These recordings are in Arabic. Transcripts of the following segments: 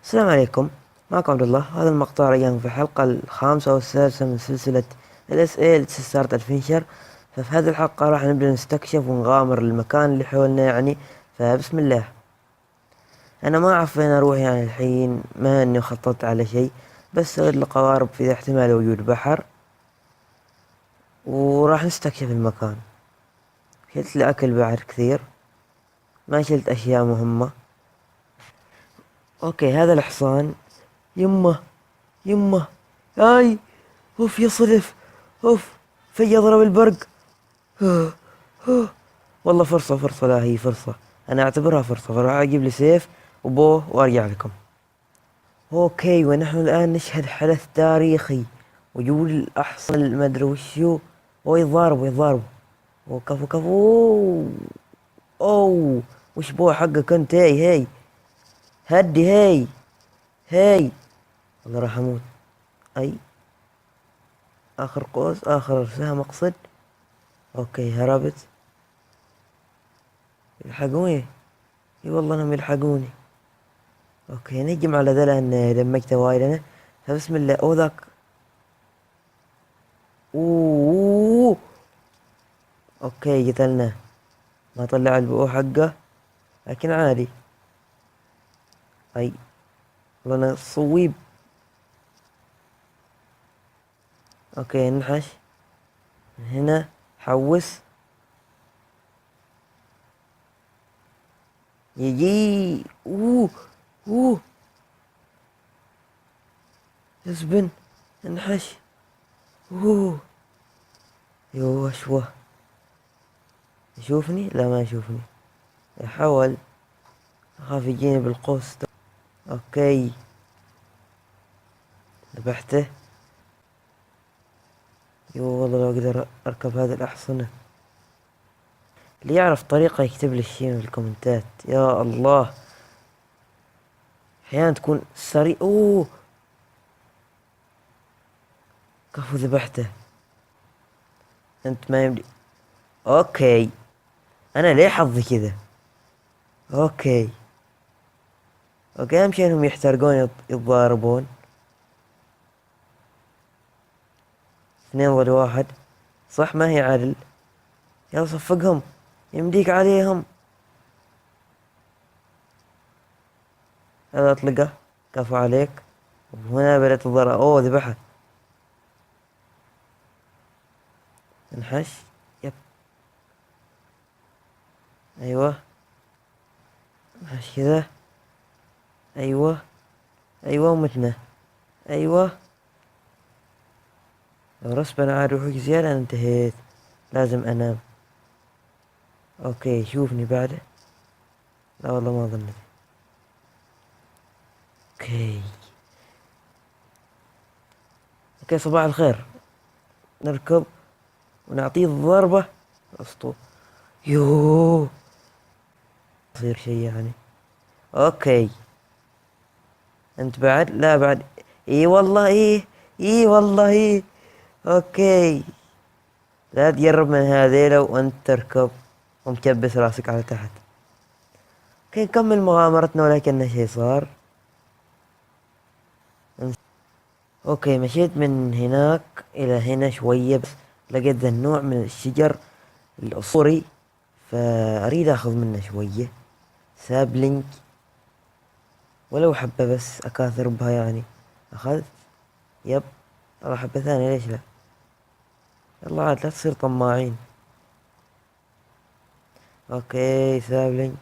السلام عليكم. معكم عبد الله. هذا المقطع رأيكم في الحلقة الخامسة أو السادسة من سلسلة الأسئلة التي صارت الفينشر. ففي هذه الحلقة راح نبدأ نستكشف ونغامر المكان اللي حولنا يعني. فبسم الله. أنا ما أعرف وين أروح يعني الحين، ما إني خططت على شيء، بس أريد القوارب في احتمال وجود بحر، وراح نستكشف المكان. شلت الأكل بعد كثير، ما شلت أشياء مهمة. أوكي، هذا الحصان. يمه يمه، هاي. اوف يا صدف. اوف، فجأة ضرب البرق. آه، آه. والله فرصة فرصة، لا هي فرصة، انا اعتبرها فرصة. فراح اجيب لي سيف وبوه وارجع لكم. اوكي، ونحن الان نشهد حدث تاريخي. وجود الاحصنة المدري وشو. ويضاربوا يضاربوا. وكفو كفو. اوه، وش بوه حقك انت؟ هي هدي، هي. والله راح اموت. اي، اخر قوس، اخر سهم اقصد. اوكي، هربت. يلحقوني. اي والله انهم يلحقوني. اوكي، نجم على ذا لان دمجته وايد انا. فبسم الله. او ذاك. اوه. اوكي، قتلناه. ما طلع البؤو حقه، لكن عادي. اي، والله انا صويب. اوكي، ننحش من هنا. حوس. يجي. اوه. اوه. يسبن. انحش. اوه. يوه شوه. يشوفني؟ لا، ما يشوفني. يحاول. اخاف يجيني بالقوس. اوكي، ذبحته. يو والله لو اقدر اركب هذه الاحصنة. اللي يعرف طريقة يكتب لي الشي في الكومنتات، يا الله. احيانا تكون سريع. اوه، كفو ذبحته. انت ما يمدي. اوكي، انا ليه حظي كذا؟ اوكي. اوكي، اهم شي انهم يحترقون يتضاربون. 2 ضد 1. صح، ما هي عدل. يلا صفقهم، يمديك عليهم. هذا اطلقه. كفو عليك. وهنا بدأت الضرر. اوه، ذبحه. انحش. يب. ايوه، انحش كذا. ايوه. ايوه، ومتنا. ايوه. لو رسبنا عاد وحوش زيادة أنا انتهيت. لازم أنام. أوكي، شوفني بعده. لا والله ما ظنيت. أوكي. أوكي، صباح الخير. نركض ونعطيه ضربة. أسطو. يوه، يصير شي يعني. أوكي، أنت بعد؟ لا بعد. إي والله إيه. إي والله إيه. أوكي، لا تقرب من هذيلا وأنت تركض ومكبس راسك على تحت. أوكي، نكمل مغامرتنا ولكن شي صار. اوكي، مشيت من هناك الى هنا شوية، بس لقيت ذا النوع من الشجر الاسطوري، فاريد اخذ منه شوية سابلينج، ولو حبة بس اكاثر بها يعني. اخذت. يب. والله حبة ثانية، ليش لا؟ يلا عاد لا تصير طماعين. اوكي، سابلينج.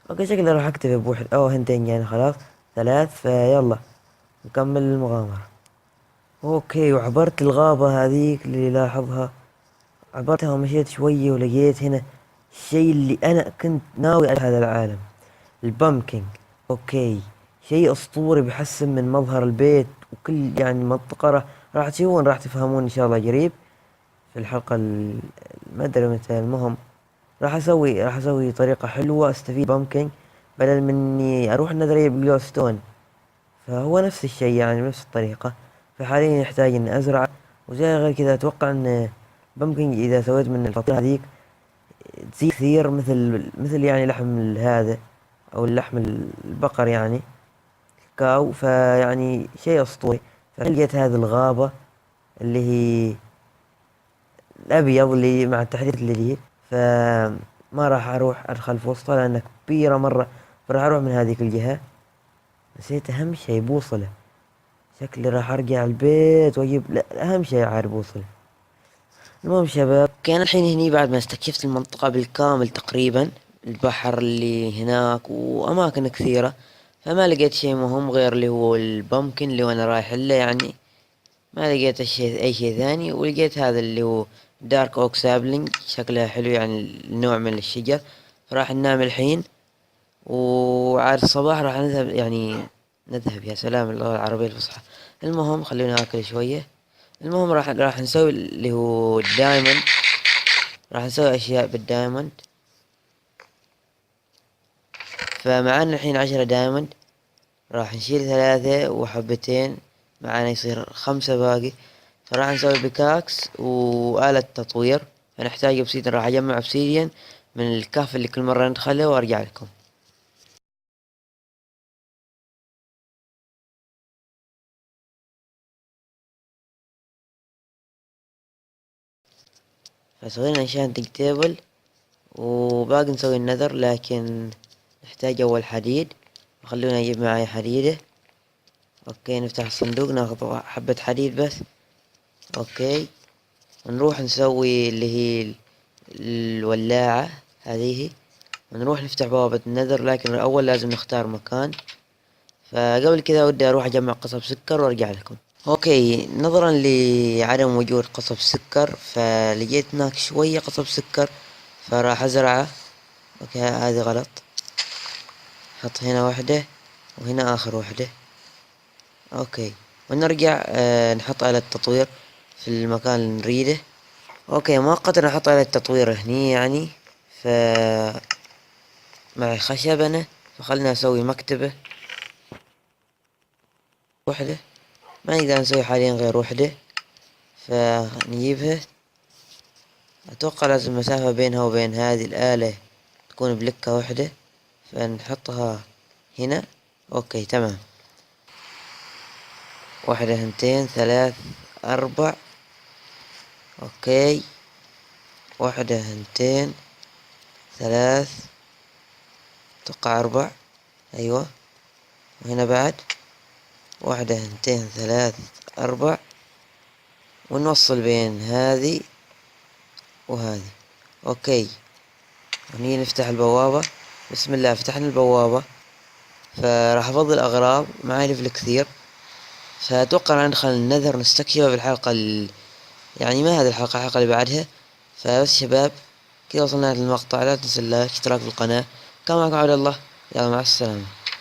اوكي، شكلي راح اكتفي بواحد او هنتين يعني، خلاص 3. فيلا نكمل المغامرة. اوكي، وعبرت الغابة هذيك اللي لاحظها. عبرتها ومشيت شوية ولقيت هنا الشيء اللي أنا كنت ناوي على هذا العالم. البامكينج. أوكي، شيء أسطوري بيحسن من مظهر البيت وكل يعني منطقة. راح تشوفون، راح تفهمون إن شاء الله قريب في الحلقة ما أدري متى. المهم، راح أسوي طريقة حلوة أستفيد بامكينج بدل من إني أروح النظرية بجلوستون. فهو نفس الشيء يعني، نفس الطريقة. فحاليا يحتاج إني أزرع. وزي غير كذا أتوقع إن بامكينج إذا سويت من الفطيرة هذيك تزيد كثير، مثل يعني لحم هذا او اللحم البقر يعني، كاو، فيعني شيء اسطوري. فلقيت هذه الغابة اللي هي الابيض اللي مع التحديث الجديد، فما راح اروح ادخل في وسطها لانها كبيرة مرة، فراح اروح من هذيك الجهة. نسيت اهم شي بوصلة، شكلي راح ارجع البيت واجيب، لا اهم شي عارف بوصلة. المهم شباب، كان الحين هني بعد ما استكشفت المنطقة بالكامل تقريبا، البحر اللي هناك وأماكن كثيرة، فما لقيت شيء مهم غير اللي هو البمكن اللي وانا رايح له يعني. ما لقيت أي شيء ثاني، ولقيت هذا اللي هو دارك اوك سابلينج، شكلها حلو يعني النوع من الشجر. فراح ننام الحين، وعاد الصباح راح نذهب يعني، نذهب يا سلام اللغة العربية الفصحى. المهم خلونا ناكل شوية. المهم راح نسوي اللي هو الدايموند، راح نسوي اشياء بالدايموند. فمعانا الحين 10 دايموند، راح نشيل 3 وحبتين، معانا يصير 5 باقي. فراح نسوي بيكاكس وآلة تطوير. فنحتاج obsidian، راح اجمع obsidian من الكهف اللي كل مرة ندخله وارجع لكم. فسوينا انشانتنج تيبل، وباقي نسوي النذر، لكن نحتاج اول حديد. خلونا اجيب معاي حديدة. اوكي، نفتح الصندوق ناخذ حبة حديد بس. اوكي، ونروح نسوي اللي هي الولاعة هذه، ونروح نفتح بوابة النذر، لكن الأول لازم نختار مكان. فقبل كذا ودي أروح أجمع قصب سكر وأرجع لكم. أوكي، نظرا لعدم وجود قصب سكر، فلقيت هناك شوية قصب سكر، فراح أزرعه. أوكي، هذه غلط. حط هنا واحدة، وهنا آخر واحدة. أوكي، ونرجع نحط آلة التطوير في المكان اللي نريده. اوكي، مؤقتا نحط آلة التطوير هني يعني. ف معي خشب انا، فخلنا اسوي مكتبة وحدة. ما نقدر نسوي حاليا غير وحدة، فنجيبها. اتوقع لازم مسافة بينها وبين هذه الآلة تكون بلكة وحدة، فنحطها هنا. اوكي تمام، واحدة، اثنتين، ثلاث، 4. اوكي، واحدة، اثنتين، ثلاث، اتوقع 4. ايوه، وهنا بعد واحدة، اثنتين، ثلاث، 4، ونوصل بين هذه وهذه. اوكي، هني نفتح البوابة. بسم الله، فتحنا البوابة. فراح افضل اغراض معاي ليفل كثير، فاتوقع راح ندخل النذر نستكشفه في الحلقة يعني ما هذه الحلقة، الحلقة اللي بعدها. فبس شباب، كذا وصلنا للمقطع. لا تنسوا الاشتراك في القناة. كان معكم عبد الله، يلا مع السلامة.